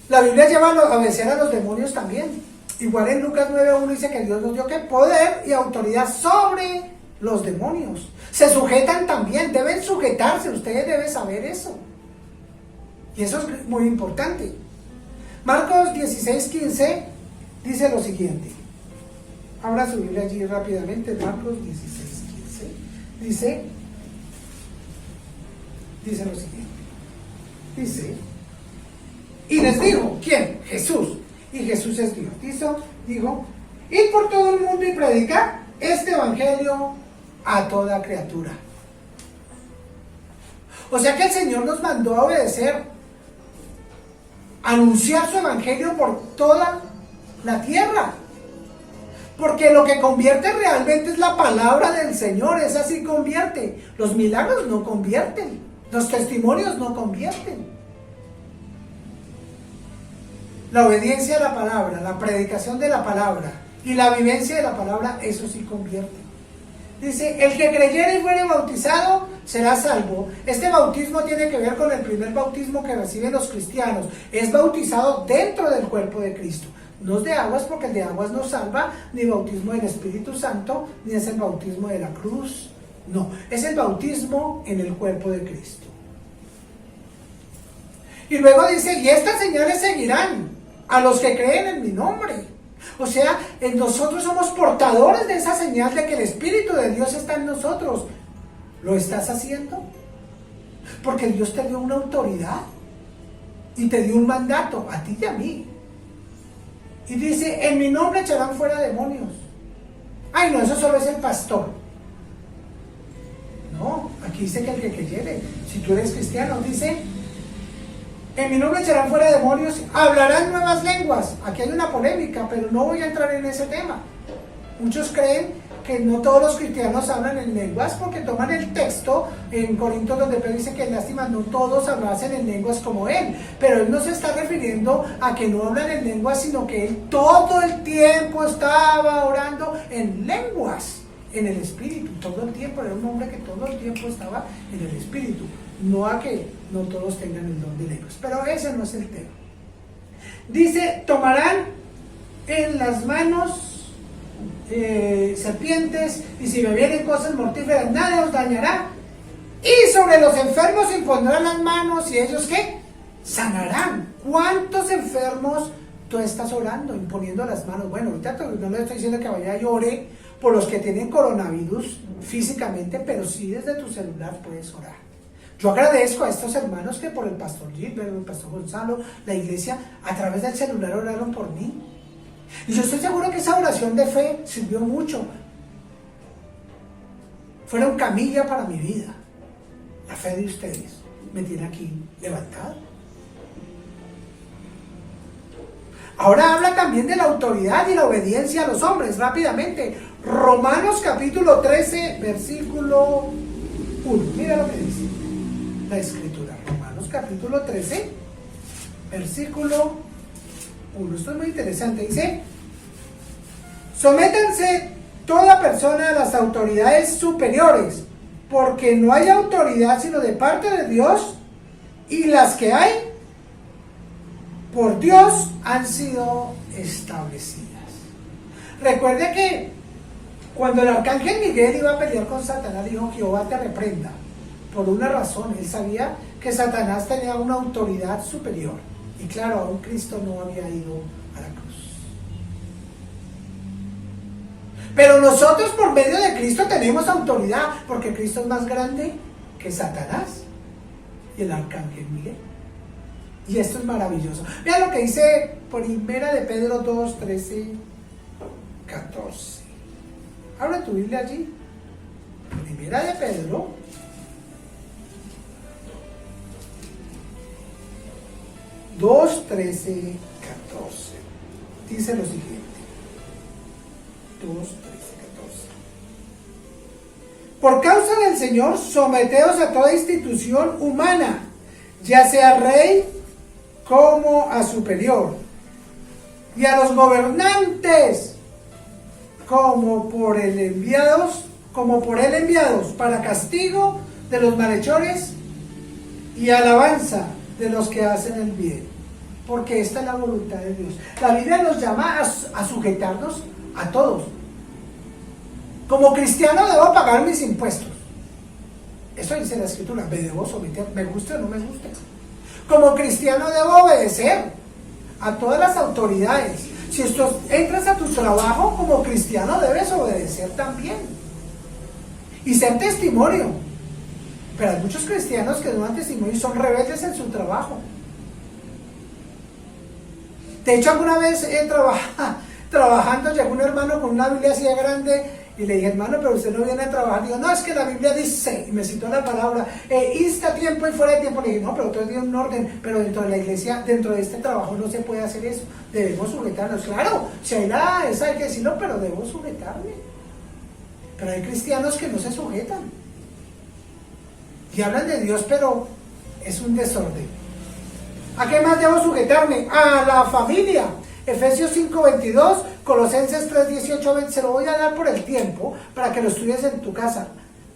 La Biblia lleva a obedecer a los demonios también. Igual en Lucas 9:1 dice que Dios nos dio que poder y autoridad sobre los demonios. Se sujetan también, deben sujetarse, ustedes deben saber eso. Y eso es muy importante. Marcos 16:15 dice lo siguiente. Abra su Biblia allí rápidamente, Marcos 16:15. Dice lo siguiente. Dice, y les dijo, ¿quién? Jesús. Y Jesús es Dios. Dijo, id por todo el mundo y predicar este evangelio a toda criatura. O sea que el Señor nos mandó a obedecer, a anunciar su evangelio por toda la tierra. Porque lo que convierte realmente es la palabra del Señor, esa sí convierte. Los milagros no convierten, los testimonios no convierten. La obediencia a la palabra, la predicación de la palabra y la vivencia de la palabra, eso sí convierte. Dice, el que creyere y fuere bautizado será salvo. Este bautismo tiene que ver con el primer bautismo que reciben los cristianos. Es bautizado dentro del cuerpo de Cristo. No es de aguas, porque el de aguas no salva, ni bautismo del Espíritu Santo, ni es el bautismo de la cruz. No, es el bautismo en el cuerpo de Cristo. Y luego dice, y estas señales seguirán a los que creen en mi nombre. O sea, nosotros somos portadores de esa señal de que el Espíritu de Dios está en nosotros. ¿Lo estás haciendo? Porque Dios te dio una autoridad y te dio un mandato a ti y a mí. Y dice, en mi nombre echarán fuera demonios. Ay, no, eso solo es el pastor. No, aquí dice que el que creyere, si tú eres cristiano, dice, en mi nombre echarán fuera demonios, hablarán nuevas lenguas. Aquí hay una polémica, pero no voy a entrar en ese tema. Muchos creen que no todos los cristianos hablan en lenguas porque toman el texto en Corintios donde Pedro dice que lástima no todos hablasen en lenguas como él, pero él no se está refiriendo a que no hablan en lenguas, sino que él todo el tiempo estaba orando en lenguas, en el Espíritu, todo el tiempo. Era un hombre que todo el tiempo estaba en el Espíritu, no a que no todos tengan el don de lenguas, pero ese no es el tema. Dice, tomarán en las manos serpientes, y si bebieren cosas mortíferas nada os dañará, y sobre los enfermos impondrán las manos y ellos ¿qué? Sanarán. ¿Cuántos enfermos tú estás orando, imponiendo las manos? Bueno, ahorita no le estoy diciendo que vaya y ore por los que tienen coronavirus físicamente, pero sí desde tu celular puedes orar. Yo agradezco a estos hermanos que por el pastor Gilbert, el pastor Gonzalo, la iglesia, a través del celular oraron por mí. Y yo estoy seguro que esa oración de fe sirvió mucho. Fueron camilla para mi vida. La fe de ustedes me tiene aquí levantado. Ahora habla también de la autoridad y la obediencia a los hombres, rápidamente. Romanos capítulo 13, versículo 1. Mira lo que dice la escritura. Romanos capítulo 13, versículo 1. Esto es muy interesante. Dice, sométanse toda persona a las autoridades superiores, porque no hay autoridad sino de parte de Dios, y las que hay por Dios han sido establecidas. Recuerde que cuando el arcángel Miguel iba a pelear con Satanás, dijo, Jehová te reprenda, por una razón. Él sabía que Satanás tenía una autoridad superior. Y claro, aún Cristo no había ido a la cruz. Pero nosotros por medio de Cristo tenemos autoridad, porque Cristo es más grande que Satanás y el arcángel Miguel. Y esto es maravilloso. Vean lo que dice Primera de Pedro 2, 13, 14. Abre tu Biblia allí. Primera de Pedro 2, 13, 14. Dice lo siguiente. 2, 13, 14. Por causa del Señor, someteos a toda institución humana, ya sea rey como a superior, y a los gobernantes como por él enviados, para castigo de los malhechores y alabanza de los que hacen el bien, porque esta es la voluntad de Dios. La Biblia nos llama a sujetarnos a todos. Como cristiano debo pagar mis impuestos. Eso dice la escritura, me debo someter, me guste o no me guste. Como cristiano debo obedecer a todas las autoridades. Si entras a tu trabajo como cristiano, debes obedecer también y ser testimonio. Pero hay muchos cristianos que no dan testimonio y son rebeldes en su trabajo. De hecho, alguna vez trabajando, llegó un hermano con una Biblia así de grande y le dije, hermano, pero usted no viene a trabajar. Digo, no, es que la Biblia dice, y me citó la palabra, insta a tiempo y fuera de tiempo. Le dije, no, pero todo tiene un orden, pero dentro de la iglesia, dentro de este trabajo no se puede hacer eso. Debemos sujetarnos. Claro, si hay nada, eso hay que decirlo, pero debo sujetarme. Pero hay cristianos que no se sujetan. Y hablan de Dios, pero es un desorden. ¿A qué más debo sujetarme? A la familia. Efesios 5:22, Colosenses 3:18, se lo voy a dar por el tiempo para que lo estudies en tu casa.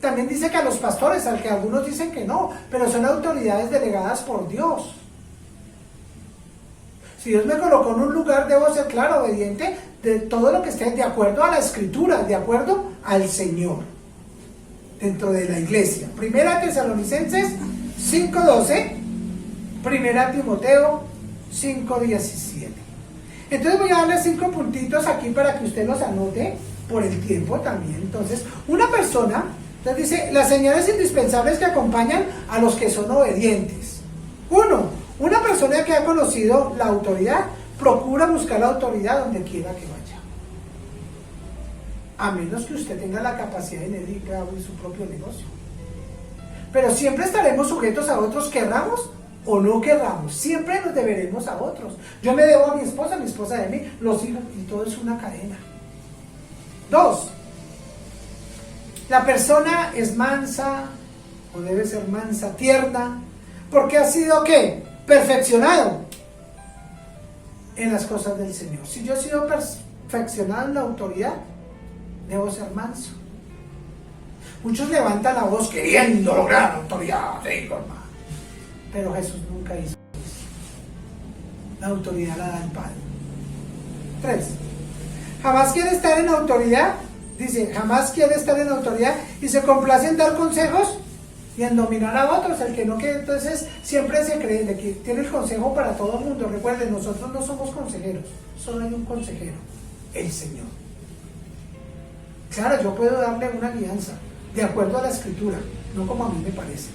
También dice que a los pastores, al que algunos dicen que no, pero son autoridades delegadas por Dios. Si Dios me colocó en un lugar, debo ser claro, obediente de todo lo que esté de acuerdo a la Escritura, de acuerdo al Señor, dentro de la iglesia. Primera Tesalonicenses 5:12, Primera Timoteo 5:17. Entonces voy a darle 5 puntitos aquí para que usted los anote por el tiempo también. Entonces, una persona, entonces dice, las señales indispensables que acompañan a los que son obedientes. 1. Una persona que ha conocido la autoridad procura buscar la autoridad donde quiera que vaya. A menos que usted tenga la capacidad de abrir su propio negocio. Pero siempre estaremos sujetos a otros, querramos o no querramos. Siempre nos deberemos a otros. Yo me debo a mi esposa de mí, los hijos, y todo es una cadena. 2. La persona es mansa, o debe ser mansa, tierna, porque ha sido, ¿qué? Perfeccionado en las cosas del Señor. Si yo he sido perfeccionado en la autoridad, debo ser manso. Muchos levantan la voz queriendo lograr autoridad, pero Jesús nunca hizo eso. La autoridad la da el Padre. 3. Jamás quiere estar en autoridad, dice, jamás quiere estar en autoridad y se complace en dar consejos y en dominar a otros. El que no quiere, entonces siempre se cree de que tiene el consejo para todo el mundo. Recuerden, nosotros no somos consejeros, solo hay un consejero, el Señor. Claro, yo puedo darle una guianza de acuerdo a la Escritura, no como a mí me parece.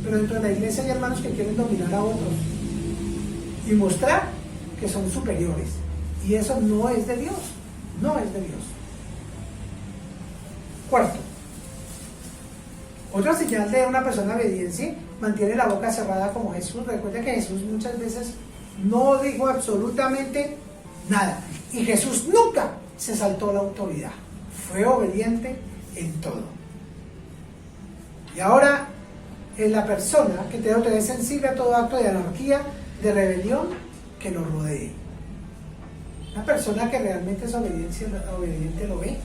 Pero dentro de la iglesia hay hermanos que quieren dominar a otros y mostrar que son superiores. Y eso no es de Dios, no es de Dios. 4. Otra señal de una persona obediente, mantiene la boca cerrada como Jesús. Recuerda que Jesús muchas veces no dijo absolutamente nada. Y Jesús nunca se saltó la autoridad. Fue obediente en todo. Y ahora, es la persona que tiene autoridad sensible a todo acto de anarquía, de rebelión que lo rodee. Una persona que realmente es obediente lo ve.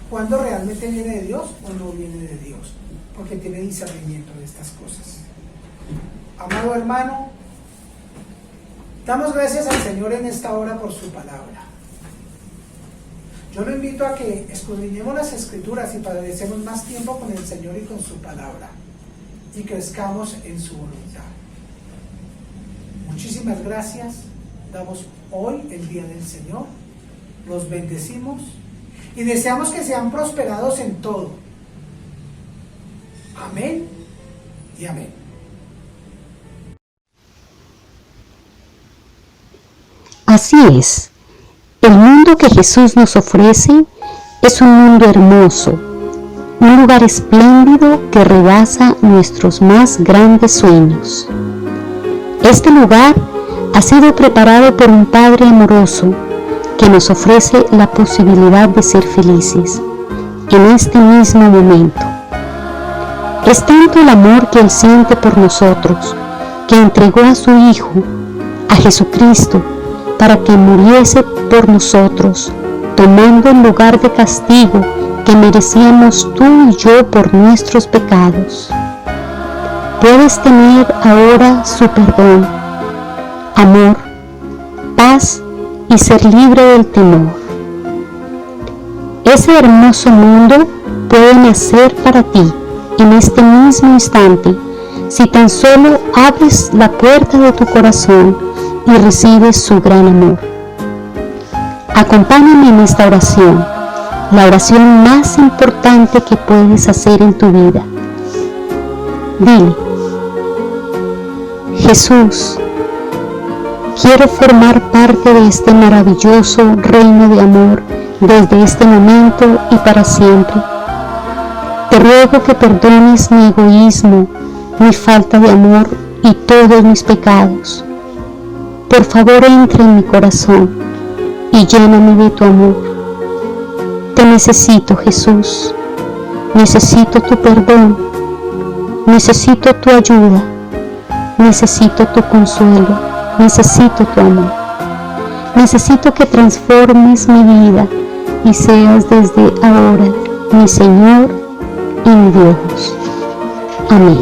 Cuando realmente viene de Dios o no viene de Dios. Porque tiene discernimiento de estas cosas. Amado hermano, damos gracias al Señor en esta hora por su palabra. Yo lo invito a que escudriñemos las Escrituras y padecemos más tiempo con el Señor y con su palabra. Y crezcamos en su voluntad. Muchísimas gracias. Damos hoy el día del Señor. Los bendecimos y deseamos que sean prosperados en todo. Amén y amén. Así es. El mundo que Jesús nos ofrece es un mundo hermoso, un lugar espléndido que rebasa nuestros más grandes sueños. Este lugar ha sido preparado por un Padre amoroso que nos ofrece la posibilidad de ser felices en este mismo momento. Es tanto el amor que Él siente por nosotros que entregó a su Hijo, a Jesucristo, para que muriese por nosotros, tomando el lugar de castigo que merecíamos tú y yo por nuestros pecados. Puedes tener ahora su perdón, amor, paz y ser libre del temor. Ese hermoso mundo puede nacer para ti en este mismo instante si tan solo abres la puerta de tu corazón y recibes su gran amor. Acompáñame en esta oración, la oración más importante que puedes hacer en tu vida. Dile: Jesús, quiero formar parte de este maravilloso reino de amor desde este momento y para siempre. Te ruego que perdones mi egoísmo, mi falta de amor y todos mis pecados. Por favor, entra en mi corazón y lléname de tu amor. Te necesito, Jesús. Necesito tu perdón. Necesito tu ayuda. Necesito tu consuelo. Necesito tu amor. Necesito que transformes mi vida y seas desde ahora mi Señor y mi Dios. Amén.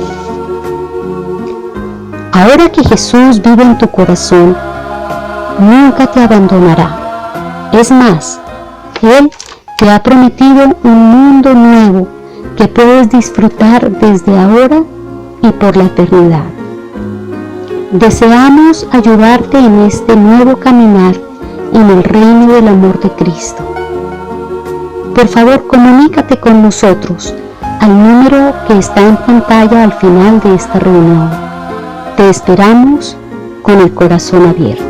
Ahora que Jesús vive en tu corazón, nunca te abandonará. Es más, Él te ha prometido un mundo nuevo que puedes disfrutar desde ahora y por la eternidad. Deseamos ayudarte en este nuevo caminar en el reino del amor de Cristo. Por favor, comunícate con nosotros al número que está en pantalla al final de esta reunión. Te esperamos con el corazón abierto.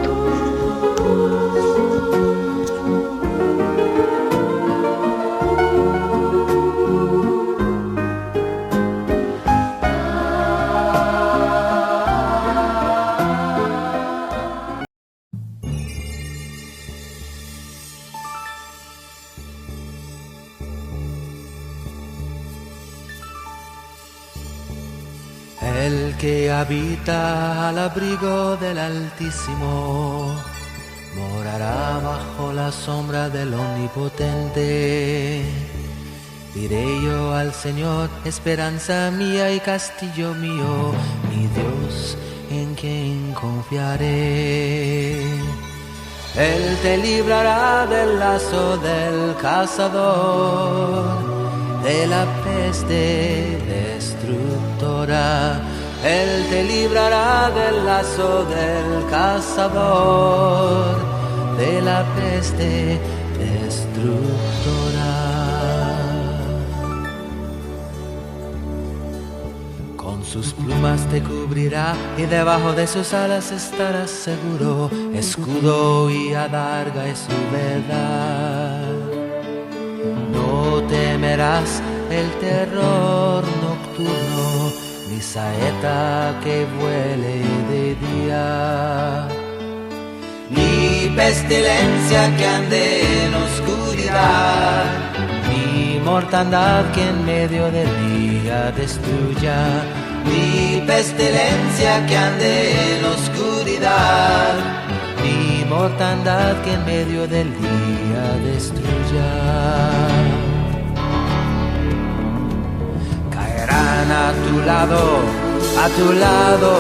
El que habita al abrigo del Altísimo morará bajo la sombra del Omnipotente. Diré yo al Señor, esperanza mía y castillo mío, mi Dios en quien confiaré. Él te librará del lazo del cazador, de la peste destructora. Él te librará del lazo del cazador, de la peste destructora. Con sus plumas te cubrirá y debajo de sus alas estarás seguro. Escudo y adarga es su verdad. No temerás el terror nocturno, ni saeta que vuele de día, ni pestilencia que ande en oscuridad, ni mortandad que en medio del día destruya, ni pestilencia que ande en oscuridad, ni mortandad que en medio del día destruya. Caerán a tu lado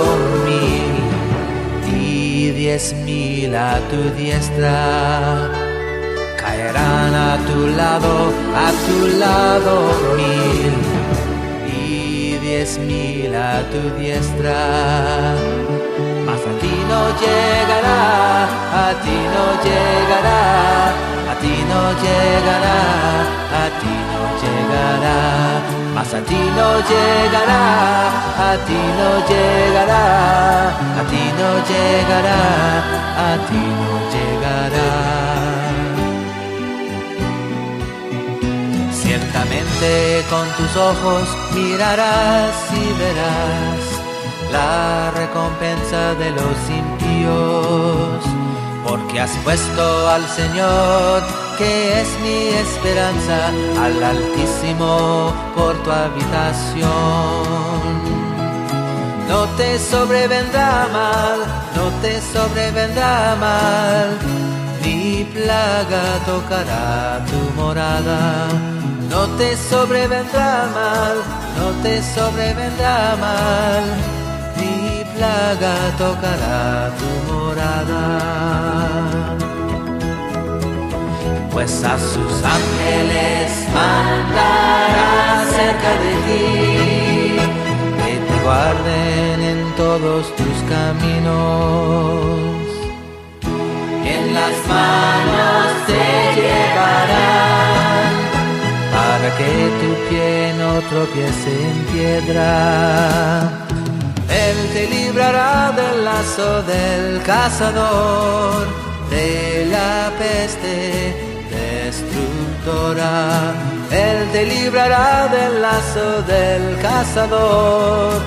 1000 y 10.000 a tu diestra. Caerán a tu lado 1000 y 10.000 a tu diestra. Mas a ti no llegará, a ti no llegará, a ti no llegará, a ti no llegará. Mas a ti no llegará, a ti no llegará, a ti no llegará, a ti no llegará. Ciertamente con tus ojos mirarás y verás la recompensa de los impíos, porque has puesto al Señor, que es mi esperanza, al Altísimo por tu habitación. No te sobrevendrá mal, no te sobrevendrá mal, ni plaga tocará tu morada. No te sobrevendrá mal, no te sobrevendrá mal, ni plaga tocará tu morada. Pues a sus ángeles mandará cerca de ti, que te guarden en todos tus caminos. En las manos te llevarán, para que tu pie no tropiece en piedra. Él te librará del lazo del cazador, de la peste destructora. Él te librará del lazo del cazador,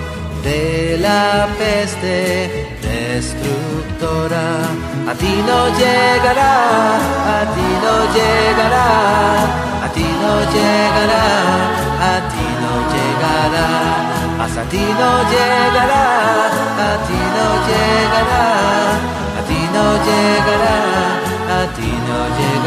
de la peste destructora. A ti no llegará, a ti no llegará, a ti no llegará, a ti no llegará. Mas a ti no llegará, a ti no llegará, a ti no llegará, a ti no llegará.